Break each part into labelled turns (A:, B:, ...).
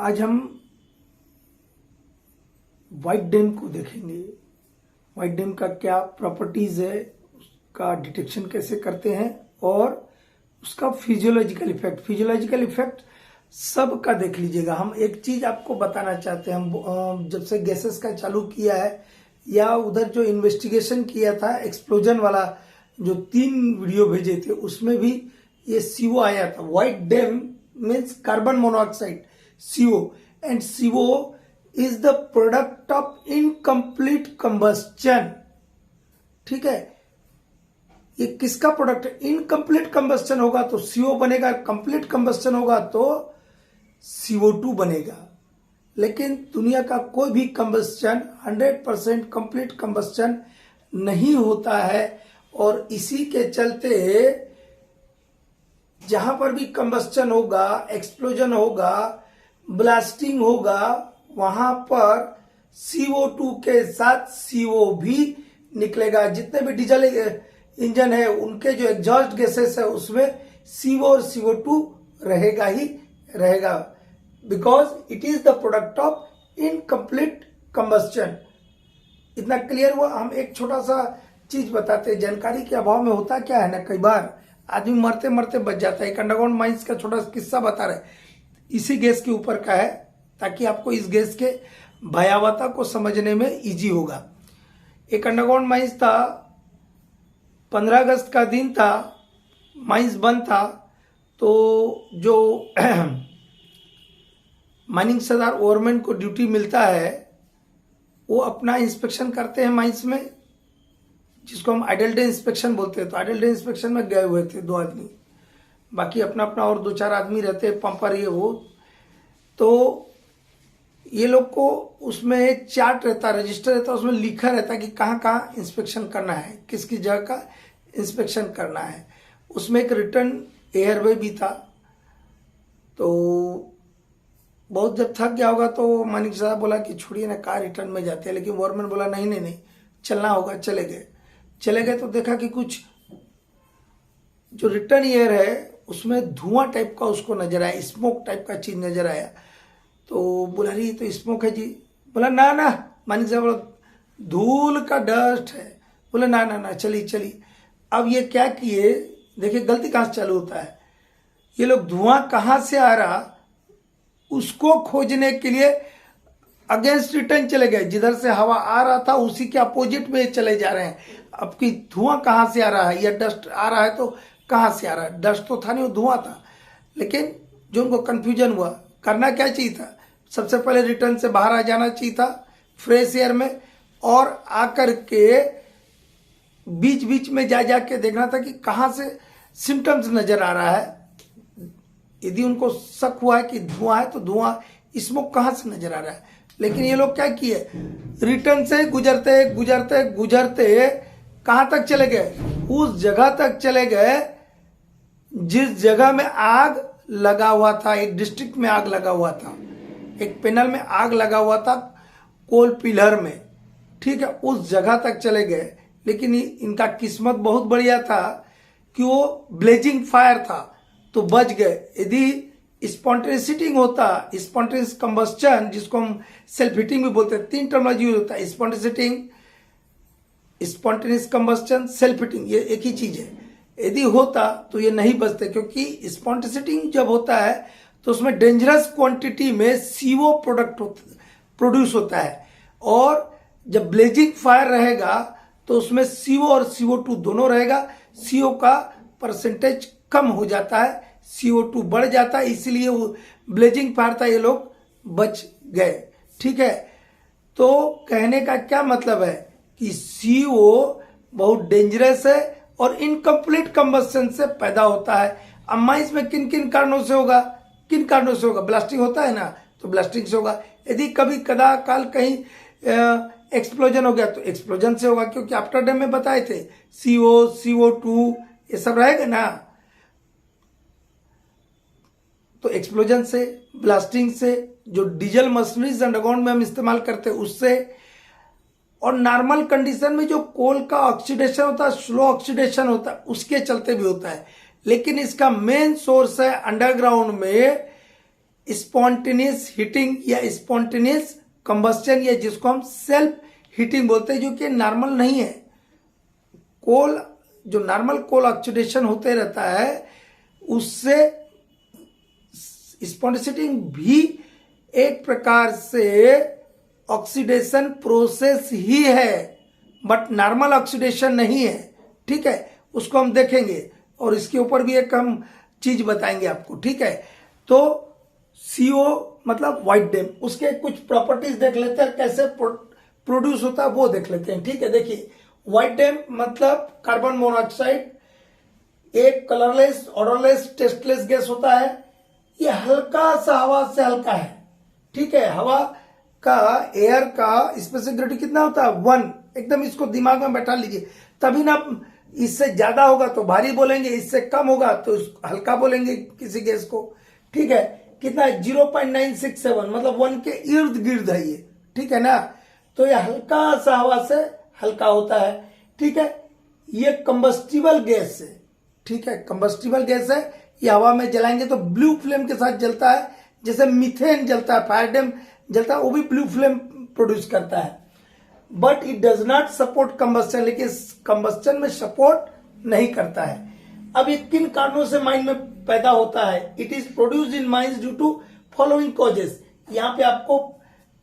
A: आज हम white dam को देखेंगे। व्हाइट डैम का क्या प्रॉपर्टीज है, उसका डिटेक्शन कैसे करते हैं और उसका फिजियोलॉजिकल इफेक्ट सब का देख लीजिएगा। हम एक चीज आपको बताना चाहते हैं, हम जब से गैसेस का चालू किया है या उधर जो इन्वेस्टिगेशन किया था एक्सप्लोजन वाला, जो 3 वीडियो भेजे थे उसमें भी ये सीओ आया था। White dam means carbon monoxide, CO, and CO is the product of incomplete combustion। ठीक है, ये किसका प्रोडक्ट है? इनकम्प्लीट कंबस्टन होगा तो CO बनेगा, कंप्लीट कंबस्टन होगा तो CO2 बनेगा। लेकिन दुनिया का कोई भी कंबस्टन 100% कंप्लीट कंबस्टन नहीं होता है, और इसी के चलते जहां पर भी कंबस्टन होगा, एक्सप्लोजन होगा, ब्लास्टिंग होगा, वहां पर CO2 के साथ CO भी निकलेगा। जितने भी डीजल इंजन है उनके जो एग्जॉस्ट गैसेस है उसमें CO और CO2 रहेगा ही रहेगा, because it is the product of incomplete combustion. इतना क्लियर हुआ। हम एक छोटा सा चीज बताते हैं, जानकारी के अभाव में होता क्या है ना, कई बार आदमी मरते मरते बच जाता है। एक अंडरग्राउंड माइंस का छोटा किस्सा बता रहे, इसी गैस के ऊपर का है, ताकि आपको इस गैस के भयावहता को समझने में इजी होगा। एक अंडरग्राउंड माइंस था, 15 अगस्त का दिन था, माइंस बंद था, तो जो माइनिंग सरदार ओवरमैन को ड्यूटी मिलता है वो अपना इंस्पेक्शन करते हैं माइंस में, जिसको हम आइडल डे इंस्पेक्शन बोलते हैं। तो आइडल डे इंस्पेक्शन में गए हुए थे 2 आदमी, बाकी अपना अपना और 2-4 आदमी रहते हैं, पंपर ये वो। तो ये लोग को उसमें एक चार्ट रहता, रजिस्टर रहता, उसमें लिखा रहता कि कहाँ कहाँ इंस्पेक्शन करना है, किस किस जगह का इंस्पेक्शन करना है। उसमें एक रिटर्न एयरवे भी था। तो बहुत जब थक गया होगा तो मानिक साहब बोला कि छोड़िए ना, कार रिटर्न में जाते हैं। लेकिन वॉरमैन बोला नहीं नहीं नहीं, चलना होगा। चले गए तो देखा कि कुछ जो रिटर्न एयर है उसमें धुआं टाइप का उसको नजर आया, स्मोक टाइप का चीज नजर आया। तो बोला रही तो स्मोक है जी। बोला ना ना, मानिक साहब बोला धूल का डस्ट है। बोला ना ना ना, चली। अब ये क्या किए, देखिए गलती कहां से चालू होता है। ये लोग धुआं कहां से आ रहा उसको खोजने के लिए अगेंस्ट रिटर्न चले गए। जिधर से हवा आ रहा था उसी के अपोजिट में चले जा रहे हैं। अब की धुआं कहां से आ रहा है या डस्ट आ रहा है तो कहां से आ रहा है? डस्ट तो था नहीं, वो धुआं था। लेकिन जो उनको कंफ्यूजन हुआ, करना क्या चाहिए था? सबसे पहले रिटर्न से बाहर आ जाना चाहिए था फ्रेश एयर में, और आकर के बीच बीच में जा के देखना था कि कहां से सिम्टम्स नजर आ रहा है। यदि उनको शक हुआ है कि धुआं है तो धुआं, स्मोक कहां से नजर आ रहा है। लेकिन ये लोग क्या किए, रिटर्न से गुजरते गुजरते गुजरते कहां तक चले गए? उस जगह तक चले गए जिस जगह में आग लगा हुआ था। एक डिस्ट्रिक्ट में आग लगा हुआ था, एक पैनल में आग लगा हुआ था, कोल पिलर में। ठीक है, उस जगह तक चले गए। लेकिन इनका किस्मत बहुत बढ़िया था कि वो ब्लेजिंग फायर था तो बच गए। यदि स्पॉन्टेनियस हीटिंग होता, स्पॉन्टेनियस कंबस्टन जिसको हम सेल्फ हीटिंग भी बोलते हैं, 3 टर्मिनोलॉजी यूज होता है, spontaneous heating, spontaneous combustion, self heating, ये एक ही चीज है। यदि होता तो ये नहीं बचते, क्योंकि स्पॉन्टेनियस हीटिंग जब होता है तो उसमें डेंजरस क्वांटिटी में CO प्रोड्यूस होता है, और जब ब्लेजिंग फायर रहेगा तो उसमें CO और CO2 दोनों रहेगा। CO का परसेंटेज कम हो जाता है, CO2 बढ़ जाता है, इसलिए वो ब्लेजिंग फायर था, ये लोग बच गए। ठीक है, तो कहने का क्या मतलब है कि CO बहुत डेंजरस है और इनकम्प्लीट कंबस्टन से पैदा होता है। अब माइंस में किन किन कारणों से होगा? किन कारणों से होगा? ब्लास्टिंग होता है ना, तो ब्लास्टिंग से होगा। यदि कभी कदा काल कहीं एक्सप्लोजन हो गया तो एक्सप्लोजन से होगा, क्योंकि आफ्टर डैम में बताए थे CO, CO2 ये सब रहेगा ना। तो एक्सप्लोजन से, ब्लास्टिंग से, जो डीजल मशीनरीज अंडरग्राउंड में हम इस्तेमाल करते हैं उससे, और नॉर्मल कंडीशन में जो कोल का ऑक्सीडेशन होता है, स्लो ऑक्सीडेशन होता है, उसके चलते भी होता है। लेकिन इसका मेन सोर्स है अंडरग्राउंड में स्पॉन्टेनियस हीटिंग या स्पॉन्टेनियस कंबस्टन, या जिसको हम सेल्फ हीटिंग बोलते हैं, जो कि नॉर्मल नहीं है। कोल, जो नॉर्मल कोल ऑक्सीडेशन होते रहता है, उससे स्पॉन्टेनियस भी एक प्रकार से ऑक्सीडेशन प्रोसेस ही है, बट नॉर्मल ऑक्सीडेशन नहीं है। ठीक है, उसको हम देखेंगे और इसके ऊपर भी एक हम चीज बताएंगे आपको। ठीक है, तो CO मतलब व्हाइट डैम, उसके कुछ प्रॉपर्टीज देख लेते हैं, कैसे प्रोड्यूस होता है वो देख लेते हैं। ठीक है, देखिए व्हाइट डैम मतलब कार्बन मोनोऑक्साइड एक कलरलेस, ऑडरलेस, टेस्टलेस गैस होता है। ये हल्का सा हवा से हल्का है। ठीक है, हवा का, एयर का स्पेसिफिक ग्रेविटी कितना होता है? 1। एकदम इसको दिमाग में बैठा लीजिए, तभी ना इससे ज्यादा होगा तो भारी बोलेंगे, इससे कम होगा तो हल्का बोलेंगे किसी गैस को। ठीक है, कितना? 0.967, मतलब 1 के इर्द गिर्द है ये। ठीक है ना, तो ये हल्का सा हवा से हल्का होता है। ठीक है, ये कंबस्टिबल गैस है। ठीक है, कंबस्टिबल गैस है, ये हवा में जलाएंगे तो ब्लू फ्लेम के साथ जलता है, जैसे मीथेन जलता है, फायर डैम जलता है, वो भी ब्लू फ्लेम प्रोड्यूस करता है। But it does not support combustion, लेकिन कंबस्टन में सपोर्ट नहीं करता है। अब ये किन कारणों से माइन में पैदा होता है? It is produced in mines due to following causes. यहाँ पे आपको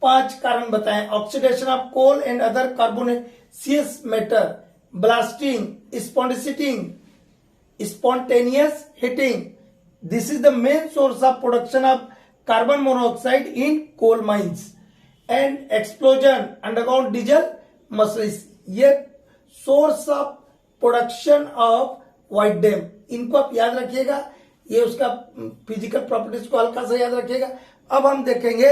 A: 5 कारण बताएं: oxidation of coal and other carbonaceous matter, blasting, spontaneous heating. This is the main source of production of carbon monoxide in coal mines and explosion underground diesel machines. ये source of production of white damp, इनको आप याद रखिएगा। ये उसका physical properties को हल्का सा याद रखिएगा। अब हम देखेंगे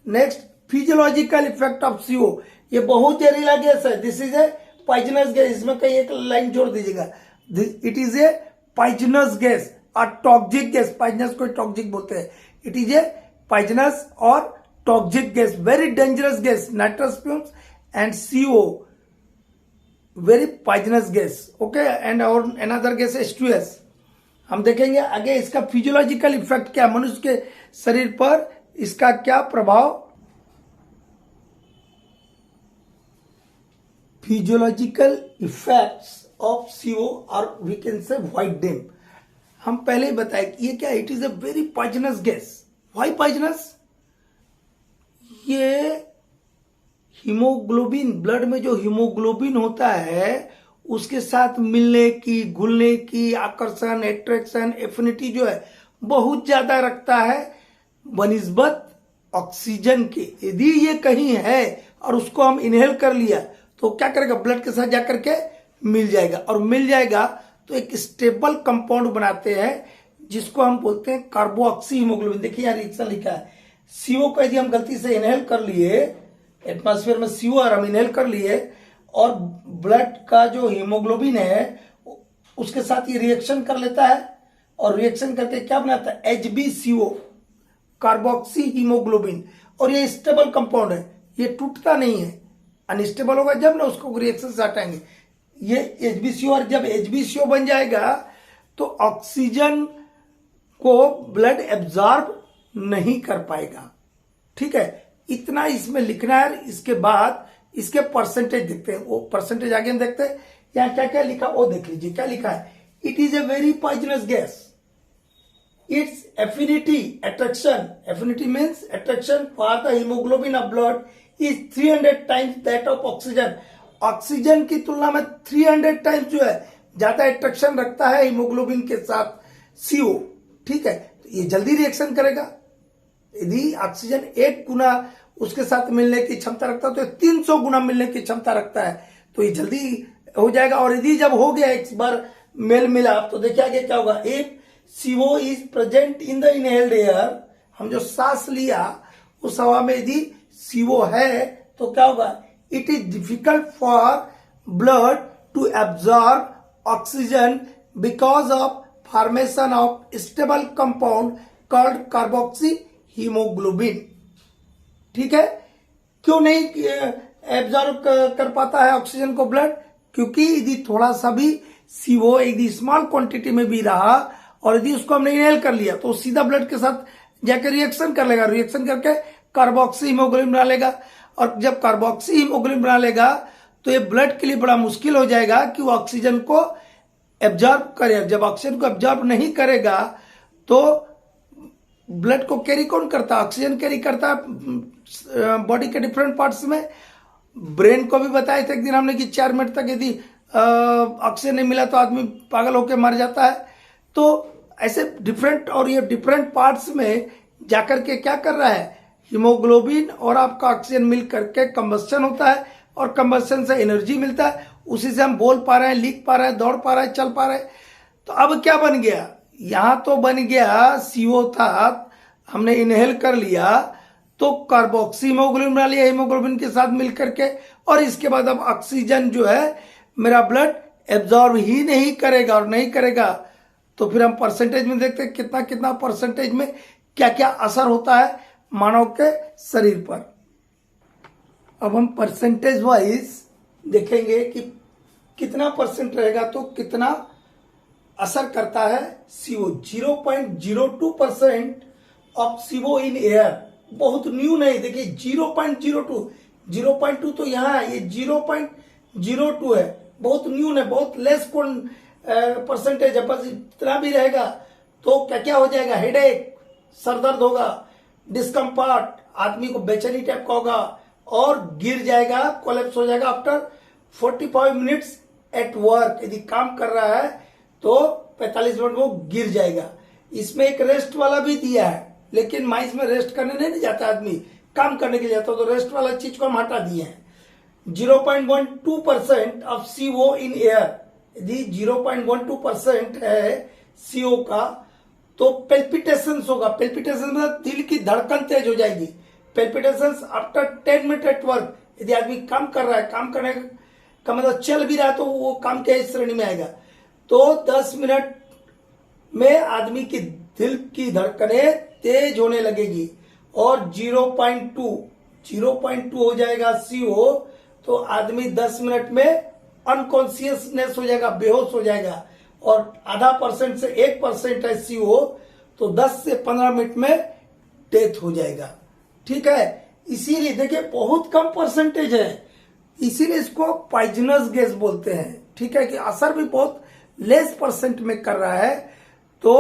A: next, physiological effect of CO। ये बहुत जहरीला गैस है। This is a poisonous gas. इसमें कहीं एक लाइन जोड़ दीजिएगा, it is a poisonous gas और टॉक्सिक गैस। पॉइजनस को टॉक्सिक बोलते हैं। इट इज ए पॉइजनस और toxic gas, very dangerous gas. Nitrous fumes and CO, very poisonous gas. Okay, and और अनदर गैस H2S। हम देखेंगे आगे इसका फिजियोलॉजिकल इफेक्ट क्या, मनुष्य के शरीर पर इसका क्या प्रभाव। फिजियोलॉजिकल इफेक्ट्स ऑफ CO और we can say white damp. हम पहले ही बताए कि ये क्या, it is a very poisonous gas. Why poisonous? ये हीमोग्लोबिन, ब्लड में जो हीमोग्लोबिन होता है उसके साथ मिलने की, घुलने की, आकर्षण, एट्रैक्शन, एफिनिटी जो है बहुत ज्यादा रखता है बनिस्बत ऑक्सीजन के। यदि ये कहीं है और उसको हम इनहेल कर लिया तो क्या करेगा? ब्लड के साथ जाकर के मिल जाएगा, और मिल जाएगा तो एक स्टेबल कंपाउंड बनाते हैं जिसको हम बोलते हैं कार्बोऑक्सी हीमोग्लोबिन। देखिए यहाँ रिएक्शन लिखा है, CO को यदि हम गलती से इनहेल कर लिए, एटमॉस्फेयर में CO और हम इनहेल कर लिए, और ब्लड का जो हीमोग्लोबिन है उसके साथ ये रिएक्शन कर लेता है, और रिएक्शन करके क्या बनाता है? HbCO, carboxy haemoglobin. और ये स्टेबल कंपाउंड है, ये टूटता नहीं है। अनस्टेबल होगा जब ना उसको रिएक्शन से हटाएंगे। ये HbCO, और जब HbCO बन जाएगा तो ऑक्सीजन को ब्लड एब्जॉर्ब नहीं कर पाएगा। ठीक है, इतना इसमें लिखना है। इसके बाद इसके परसेंटेज देखते हैं, वो परसेंटेज आगे हम देखते हैं। यहाँ क्या क्या लिखा वो देख लीजिए। क्या लिखा है? It is a very poisonous gas. It's affinity, attraction, affinity means attraction for the haemoglobin of blood is 300 times that of oxygen. Oxygen की तुलना में 300 टाइम्स जो है ज्यादा अट्रैक्शन रखता है हीमोग्लोबिन के साथ CO। ठीक है, तो ये जल्दी रिएक्शन करेगा। यदि ऑक्सीजन 1 गुना उसके साथ मिलने की क्षमता रखता है तो 300 गुना मिलने की क्षमता रखता है, तो ये जल्दी हो जाएगा। और यदि जब हो गया एक बार मेल मिला तो देखिए आगे क्या होगा। If CO is present in the inhaled air, हम जो सांस लिया उस हवा में यदि CO है तो क्या होगा? It is difficult for blood to absorb oxygen because of formation of stable compound called carboxy haemoglobin. ठीक है, क्यों नहीं एब्जॉर्ब कर पाता है ऑक्सीजन को ब्लड? क्योंकि यदि थोड़ा सा भी CO यदि स्मॉल क्वांटिटी में भी रहा और यदि उसको हमने इनहेल कर लिया तो सीधा ब्लड के साथ जाकर रिएक्शन कर लेगा, रिएक्शन करके कार्बोक्सी हीमोग्लोबिन बना लेगा। और जब कार्बोक्सी हीमोग्लोबिन बना लेगा तो ये ब्लड के लिए बड़ा मुश्किल हो जाएगा कि वो ऑक्सीजन को एब्जॉर्ब करे। जब ऑक्सीजन को एब्जॉर्ब नहीं करेगा तो ब्लड को कैरी कौन करता है? ऑक्सीजन कैरी करता है बॉडी के डिफरेंट पार्ट्स में। ब्रेन को भी बताए थे एक दिन हमने कि 4 मिनट तक यदि ऑक्सीजन नहीं मिला तो आदमी पागल होकर मर जाता है। तो ऐसे डिफरेंट, और ये डिफरेंट पार्ट्स में जाकर के क्या कर रहा है, हीमोग्लोबिन और आपका ऑक्सीजन मिल करके कंबस्शन होता है, और कंबस्शन से एनर्जी मिलता है, उसी से हम बोल पा रहे हैं, लिख पा रहे हैं, दौड़ पा रहे हैं, चल पा रहे हैं। तो अब क्या बन गया, यहां तो बन गया CO था, हमने इनहेल कर लिया तो कार्बोक्सी हीमोग्लोबिन बना लिया हीमोग्लोबिन के साथ मिलकर के, और इसके बाद अब ऑक्सीजन जो है मेरा ब्लड एब्जॉर्ब ही नहीं करेगा, और नहीं करेगा तो फिर हम परसेंटेज में देखते हैं कितना कितना परसेंटेज में क्या क्या असर होता है मानव के शरीर पर। अब हम परसेंटेज वाइज देखेंगे कि कितना परसेंट रहेगा तो कितना असर करता है CO। 0.02% of CO in air, बहुत न्यू नहीं, देखिए 0.02 तो यहाँ है, ये 0.02 है, बहुत न्यू है, बहुत लेस परसेंटेज है। बस इतना भी रहेगा तो क्या क्या हो जाएगा, हेडेक, सरदर्द होगा, डिस्कम्फर्ट, आदमी को बेचैनी टाइप का होगा, और गिर जाएगा, कोलैप्स हो जाएगा आफ्टर 45 मिनट्स एट वर्क। यदि काम कर रहा है तो 45 मिनट वो गिर जाएगा। इसमें एक रेस्ट वाला भी दिया है, लेकिन माइंस में रेस्ट करने नहीं जाता आदमी, काम करने के लिए जाता, तो रेस्ट वाला चीज को हम हटा दिए हैं। 0.12% ऑफ CO इन एयर, यदि 0.12% है CO का तो पेल्पिटेशन होगा। पेल्पिटेशन मतलब दिल की धड़कन तेज हो जाएगी। Palpitation after 10 minute at work, यदि आदमी काम कर रहा है, काम करने का मतलब चल भी रहा है तो वो काम के श्रेणी में आएगा। तो 10 मिनट में आदमी की दिल की धड़कनें तेज होने लगेगी, और 0.2 हो जाएगा CO, तो आदमी 10 मिनट में अनकॉन्शियसनेस हो जाएगा, बेहोश हो जाएगा। और आधा परसेंट से 1% है CO, तो 10 से 15 मिनट में डेथ हो जाएगा। ठीक है, इसीलिए देखिए बहुत कम परसेंटेज है, इसीलिए इसको पॉइजनस गैस बोलते हैं। ठीक है, कि असर भी बहुत लेस परसेंट में कर रहा है। तो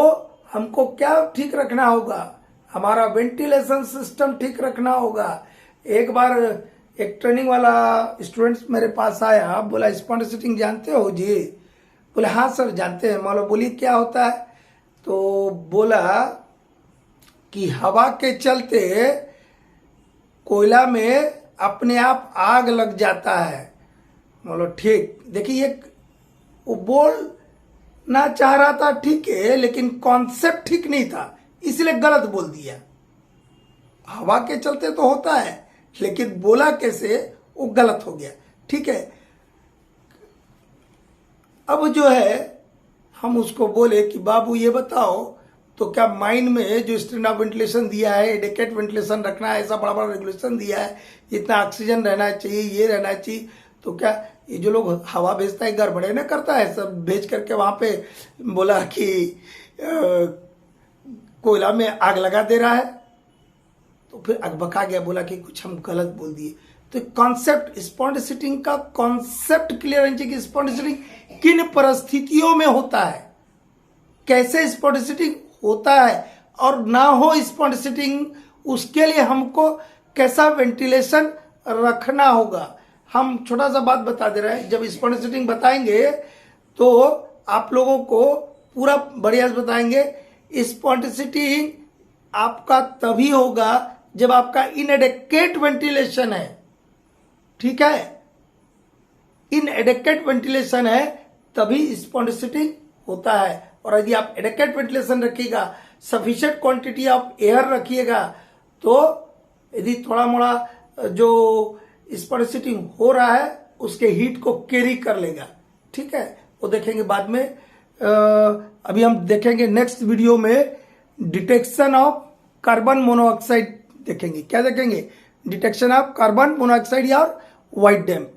A: हमको क्या ठीक रखना होगा, हमारा वेंटिलेशन सिस्टम ठीक रखना होगा। एक बार एक ट्रेनिंग वाला स्टूडेंट्स मेरे पास आया, बोला स्पॉन्डिलोसिस जानते हो जी? बोले हाँ सर जानते हैं। मान लो बोली क्या होता है, तो बोला कि हवा के चलते कोयला में अपने आप आग लग जाता है। मान लो ठीक, देखिए ये वो बोलना चाह रहा था ठीक है, लेकिन कॉन्सेप्ट ठीक नहीं था, इसलिए गलत बोल दिया। हवा के चलते तो होता है, लेकिन बोला कैसे वो गलत हो गया। ठीक है, अब जो है हम उसको बोले कि बाबू ये बताओ तो क्या माइंड में जो स्टैंडर्ड वेंटिलेशन दिया है, एडिक्वेट वेंटिलेशन रखना है, ऐसा बड़ा बड़ा रेगुलेशन दिया है, इतना ऑक्सीजन रहना चाहिए, ये रहना चाहिए, तो क्या ये जो लोग हवा भेजता है गड़बड़े न करता है? सब भेज करके वहां पे बोला कि कोयला में आग लगा दे रहा है, तो फिर अकबका गया, बोला कि कुछ हम गलत बोल दिए। तो कॉन्सेप्ट स्पॉन्डिलोसिस का कॉन्सेप्ट क्लियर होना चाहिए कि स्पॉन्डिलोसिस किन परिस्थितियों में होता है, कैसे स्पॉन्डिलोसिस होता है, और ना हो स्पॉन्डिलोसिस उसके लिए हमको कैसा वेंटिलेशन रखना होगा। हम छोटा सा बात बता दे रहे हैं, जब स्पॉन्डिलोसिस बताएंगे तो आप लोगों को पूरा बढ़िया से बताएंगे। स्पॉन्डिलोसिस आपका तभी होगा जब आपका इनएडिक्वेट वेंटिलेशन है। ठीक है, इनएडिक्वेट वेंटिलेशन है तभी स्पॉन्डिलोसिस होता है। और यदि आप एडिक्वेट वेंटिलेशन रखिएगा, सफिशिएंट क्वांटिटी ऑफ एयर रखिएगा, तो यदि थोड़ा मोड़ा जो स्पॉन्डिलोसिस हो रहा है उसके हीट को कैरी कर लेगा। ठीक है, वो देखेंगे बाद में। अभी हम देखेंगे नेक्स्ट वीडियो में डिटेक्शन ऑफ कार्बन मोनोऑक्साइड देखेंगे। क्या देखेंगे? डिटेक्शन ऑफ कार्बन मोनोऑक्साइड या व्हाइट डैम्प।